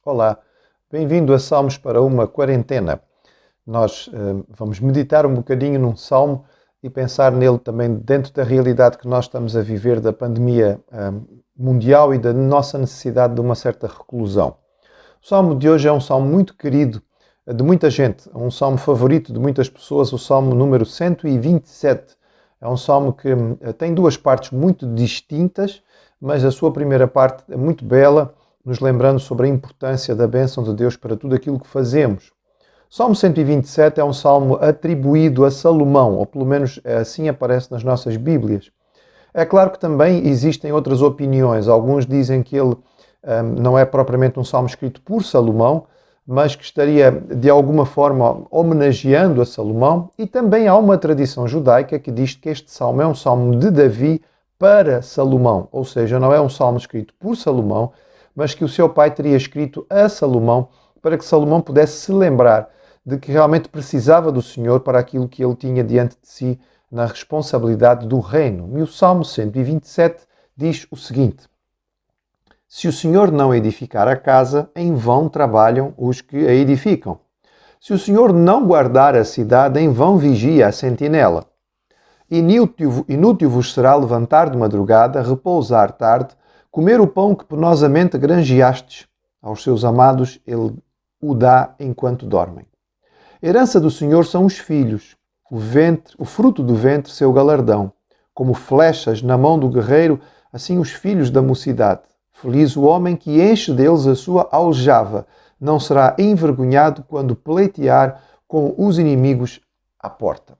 Olá, bem-vindo a Salmos para uma quarentena. Nós vamos meditar um bocadinho num salmo e pensar nele também dentro da realidade que nós estamos a viver da pandemia mundial e da nossa necessidade de uma certa reclusão. O salmo de hoje é um salmo muito querido de muita gente, é um salmo favorito de muitas pessoas, o salmo número 127. É um salmo que tem duas partes muito distintas, mas a sua primeira parte é muito bela, nos lembrando sobre a importância da bênção de Deus para tudo aquilo que fazemos. O Salmo 127 é um salmo atribuído a Salomão, ou pelo menos assim aparece nas nossas Bíblias. É claro que também existem outras opiniões. Alguns dizem que ele não é propriamente um salmo escrito por Salomão, mas que estaria de alguma forma homenageando a Salomão. E também há uma tradição judaica que diz que este salmo é um salmo de Davi para Salomão, ou seja, não é um salmo escrito por Salomão, mas que o seu pai teria escrito a Salomão para que Salomão pudesse se lembrar de que realmente precisava do Senhor para aquilo que ele tinha diante de si na responsabilidade do reino. E o Salmo 127 diz o seguinte: Se o Senhor não edificar a casa, em vão trabalham os que a edificam. Se o Senhor não guardar a cidade, em vão vigia a sentinela. Inútil vos será levantar de madrugada, repousar tarde, comer o pão que penosamente granjeastes. Aos seus amados ele o dá enquanto dormem. Herança do Senhor são os filhos, o fruto do ventre seu galardão. Como flechas na mão do guerreiro, assim os filhos da mocidade. Feliz o homem que enche deles a sua aljava, não será envergonhado quando pleitear com os inimigos à porta.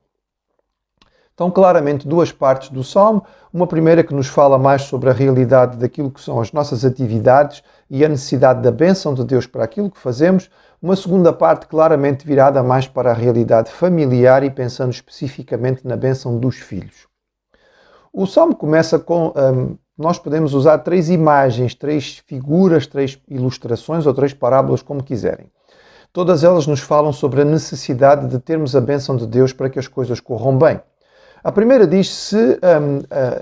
Então, claramente, duas partes do Salmo. Uma primeira que nos fala mais sobre a realidade daquilo que são as nossas atividades e a necessidade da bênção de Deus para aquilo que fazemos. Uma segunda parte claramente virada mais para a realidade familiar e pensando especificamente na bênção dos filhos. O Salmo começa com... nós podemos usar três imagens, três figuras, três ilustrações ou três parábolas, como quiserem. Todas elas nos falam sobre a necessidade de termos a bênção de Deus para que as coisas corram bem. A primeira diz,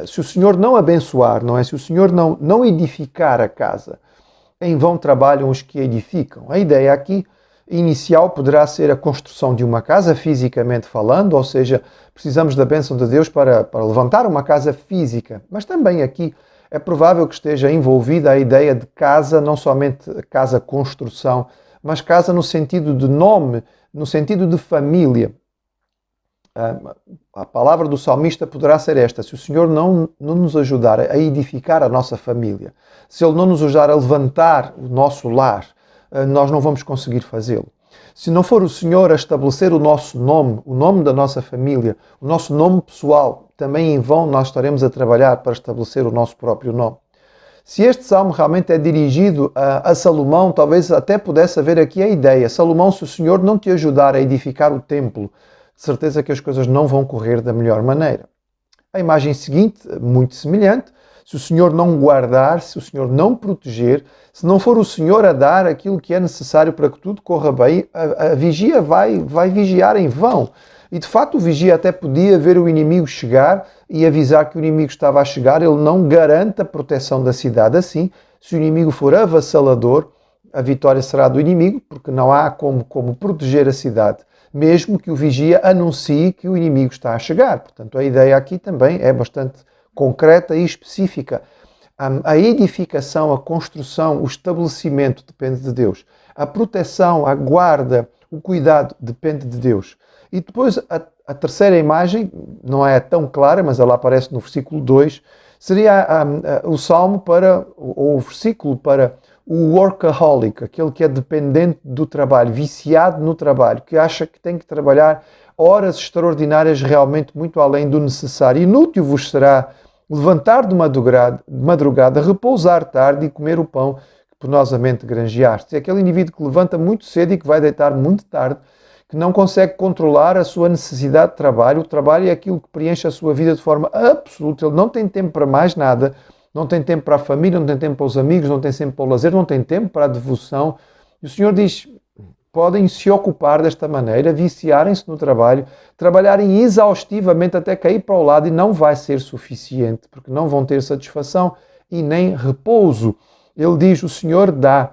se o Senhor não abençoar, não é? Se o Senhor não edificar a casa, em vão trabalham os que edificam. A ideia aqui inicial poderá ser a construção de uma casa, fisicamente falando, ou seja, precisamos da bênção de Deus para levantar uma casa física. Mas também aqui é provável que esteja envolvida a ideia de casa, não somente casa construção, mas casa no sentido de nome, no sentido de família. A palavra do salmista poderá ser esta: se o Senhor não nos ajudar a edificar a nossa família, se Ele não nos ajudar a levantar o nosso lar, nós não vamos conseguir fazê-lo. Se não for o Senhor a estabelecer o nosso nome, o nome da nossa família, o nosso nome pessoal, também em vão nós estaremos a trabalhar para estabelecer o nosso próprio nome. Se este salmo realmente é dirigido a Salomão, talvez até pudesse haver aqui a ideia: Salomão, se o Senhor não te ajudar a edificar o templo, de certeza que as coisas não vão correr da melhor maneira. A imagem seguinte, muito semelhante: se o Senhor não guardar, se o Senhor não proteger, se não for o Senhor a dar aquilo que é necessário para que tudo corra bem, a vigia vai vigiar em vão. E de facto o vigia até podia ver o inimigo chegar e avisar que o inimigo estava a chegar. Ele não garante a proteção da cidade assim. Se o inimigo for avassalador, a vitória será do inimigo, porque não há como proteger a cidade, mesmo que o vigia anuncie que o inimigo está a chegar. Portanto, a ideia aqui também é bastante concreta e específica. A edificação, a construção, o estabelecimento depende de Deus. A proteção, a guarda, o cuidado depende de Deus. E depois a terceira imagem, não é tão clara, mas ela aparece no versículo 2, seria o salmo ou o versículo para o workaholic, aquele que é dependente do trabalho, viciado no trabalho, que acha que tem que trabalhar horas extraordinárias realmente muito além do necessário. Inútil vos será levantar de madrugada, repousar tarde e comer o pão que penosamente granjeaste. É aquele indivíduo que levanta muito cedo e que vai deitar muito tarde, que não consegue controlar a sua necessidade de trabalho. O trabalho é aquilo que preenche a sua vida de forma absoluta. Ele não tem tempo para mais nada, não tem tempo para a família, não tem tempo para os amigos, não tem tempo para o lazer, não tem tempo para a devoção. E o Senhor diz, podem se ocupar desta maneira, viciarem-se no trabalho, trabalharem exaustivamente até cair para o lado e não vai ser suficiente, porque não vão ter satisfação e nem repouso. Ele diz, o Senhor dá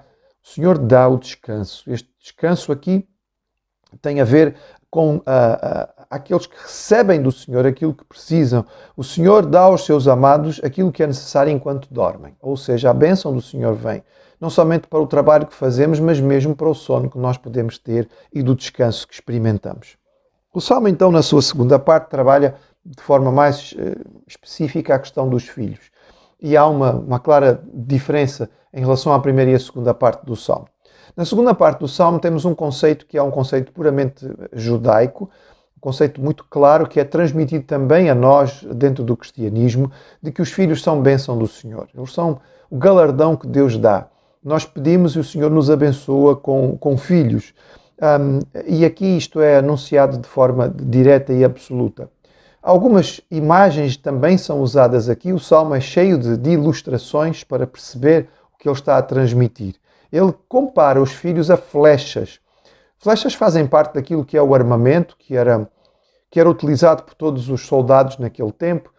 o descanso. Este descanso aqui tem a ver com aqueles que recebem do Senhor aquilo que precisam. O Senhor dá aos seus amados aquilo que é necessário enquanto dormem. Ou seja, a bênção do Senhor vem não somente para o trabalho que fazemos, mas mesmo para o sono que nós podemos ter e do descanso que experimentamos. O Salmo, então, na sua segunda parte, trabalha de forma mais específica a questão dos filhos. E há uma clara diferença em relação à primeira e à segunda parte do Salmo. Na segunda parte do Salmo temos um conceito que é um conceito puramente judaico, um conceito muito claro que é transmitido também a nós dentro do cristianismo, de que os filhos são bênção do Senhor. Eles são o galardão que Deus dá. Nós pedimos e o Senhor nos abençoa com filhos. E aqui isto é anunciado de forma direta e absoluta. Algumas imagens também são usadas aqui. O Salmo é cheio de ilustrações para perceber o que ele está a transmitir. Ele compara os filhos a flechas. Flechas fazem parte daquilo que é o armamento, que era utilizado por todos os soldados naquele tempo.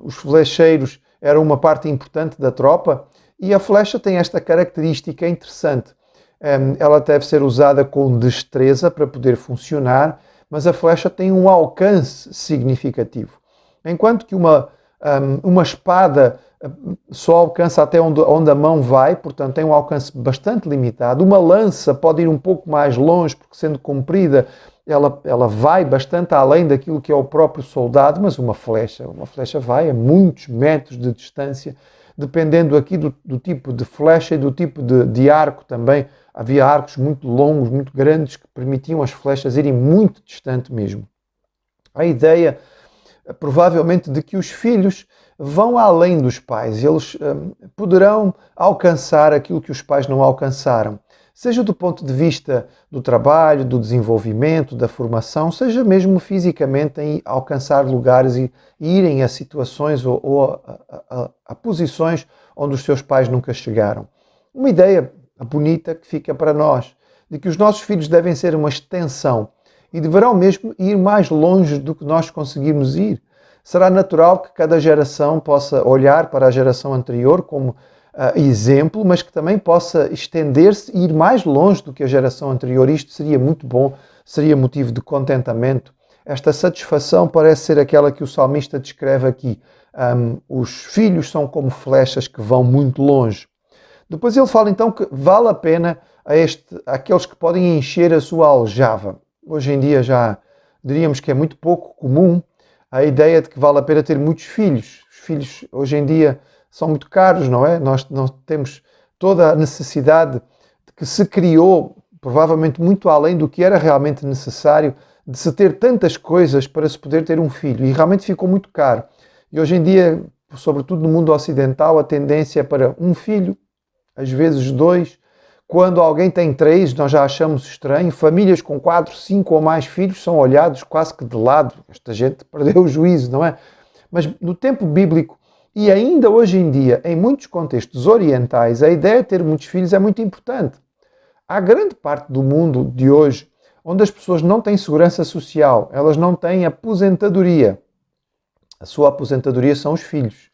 Os flecheiros eram uma parte importante da tropa e a flecha tem esta característica interessante. Ela deve ser usada com destreza para poder funcionar, mas a flecha tem um alcance significativo. Enquanto que uma espada só alcança até onde a mão vai, portanto tem um alcance bastante limitado. Uma lança pode ir um pouco mais longe, porque sendo comprida, ela vai bastante além daquilo que é o próprio soldado, mas uma flecha vai a muitos metros de distância, dependendo aqui do tipo de flecha e do tipo de arco também. Havia arcos muito longos, muito grandes, que permitiam as flechas irem muito distante mesmo. A ideia, provavelmente, de que os filhos vão além dos pais. Eles poderão alcançar aquilo que os pais não alcançaram. Seja do ponto de vista do trabalho, do desenvolvimento, da formação, seja mesmo fisicamente em alcançar lugares e irem a situações ou a posições onde os seus pais nunca chegaram. Uma ideia bonita que fica para nós, de que os nossos filhos devem ser uma extensão e deverão mesmo ir mais longe do que nós conseguimos ir. Será natural que cada geração possa olhar para a geração anterior como exemplo, mas que também possa estender-se e ir mais longe do que a geração anterior. Isto seria muito bom, seria motivo de contentamento. Esta satisfação parece ser aquela que o salmista descreve aqui. Os filhos são como flechas que vão muito longe. Depois ele fala então que vale a pena aqueles que podem encher a sua aljava. Hoje em dia já diríamos que é muito pouco comum a ideia de que vale a pena ter muitos filhos. Os filhos hoje em dia são muito caros, não é? Nós temos toda a necessidade de que se criou, provavelmente muito além do que era realmente necessário, de se ter tantas coisas para se poder ter um filho. E realmente ficou muito caro. E hoje em dia, sobretudo no mundo ocidental, a tendência é para um filho, às vezes 2. Quando alguém tem 3, nós já achamos estranho. Famílias com 4, 5 ou mais filhos são olhados quase que de lado. Esta gente perdeu o juízo, não é? Mas no tempo bíblico, e ainda hoje em dia, em muitos contextos orientais, a ideia de ter muitos filhos é muito importante. Há grande parte do mundo de hoje onde as pessoas não têm segurança social, elas não têm aposentadoria. A sua aposentadoria são os filhos.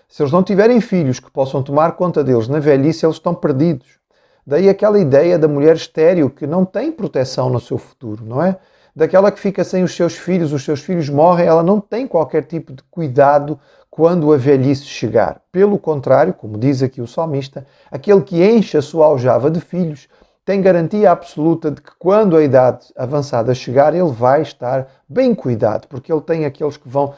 Se eles não tiverem filhos que possam tomar conta deles na velhice, eles estão perdidos. Daí aquela ideia da mulher estéril que não tem proteção no seu futuro, não é? Daquela que fica sem os seus filhos morrem, ela não tem qualquer tipo de cuidado quando a velhice chegar. Pelo contrário, como diz aqui o salmista, aquele que enche a sua aljava de filhos tem garantia absoluta de que quando a idade avançada chegar, ele vai estar bem cuidado, porque ele tem aqueles que vão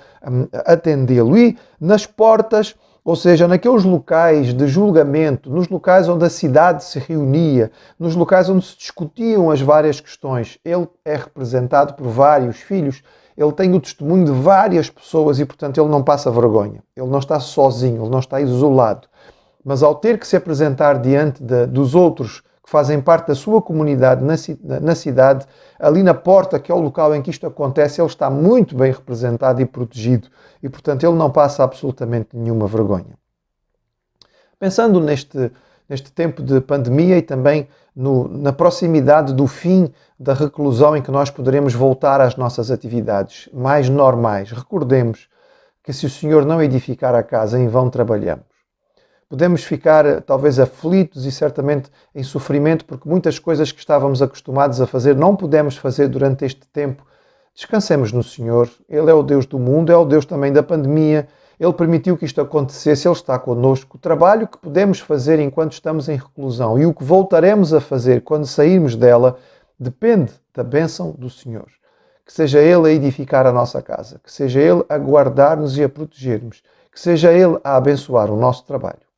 atendê-lo. E nas portas, ou seja, naqueles locais de julgamento, nos locais onde a cidade se reunia, nos locais onde se discutiam as várias questões, ele é representado por vários filhos, ele tem o testemunho de várias pessoas e, portanto, ele não passa vergonha. Ele não está sozinho, ele não está isolado. Mas ao ter que se apresentar diante dos outros que fazem parte da sua comunidade na cidade, ali na porta, que é o local em que isto acontece, ele está muito bem representado e protegido e, portanto, ele não passa absolutamente nenhuma vergonha. Pensando neste tempo de pandemia e também na proximidade do fim da reclusão, em que nós poderemos voltar às nossas atividades mais normais. Recordemos que se o Senhor não edificar a casa, em vão trabalhamos. Podemos ficar talvez aflitos e certamente em sofrimento porque muitas coisas que estávamos acostumados a fazer não podemos fazer durante este tempo. Descansemos no Senhor. Ele é o Deus do mundo, é o Deus também da pandemia. Ele permitiu que isto acontecesse, Ele está connosco. O trabalho que podemos fazer enquanto estamos em reclusão e o que voltaremos a fazer quando sairmos dela depende da bênção do Senhor. Que seja Ele a edificar a nossa casa, que seja Ele a guardar-nos e a proteger-nos, que seja Ele a abençoar o nosso trabalho.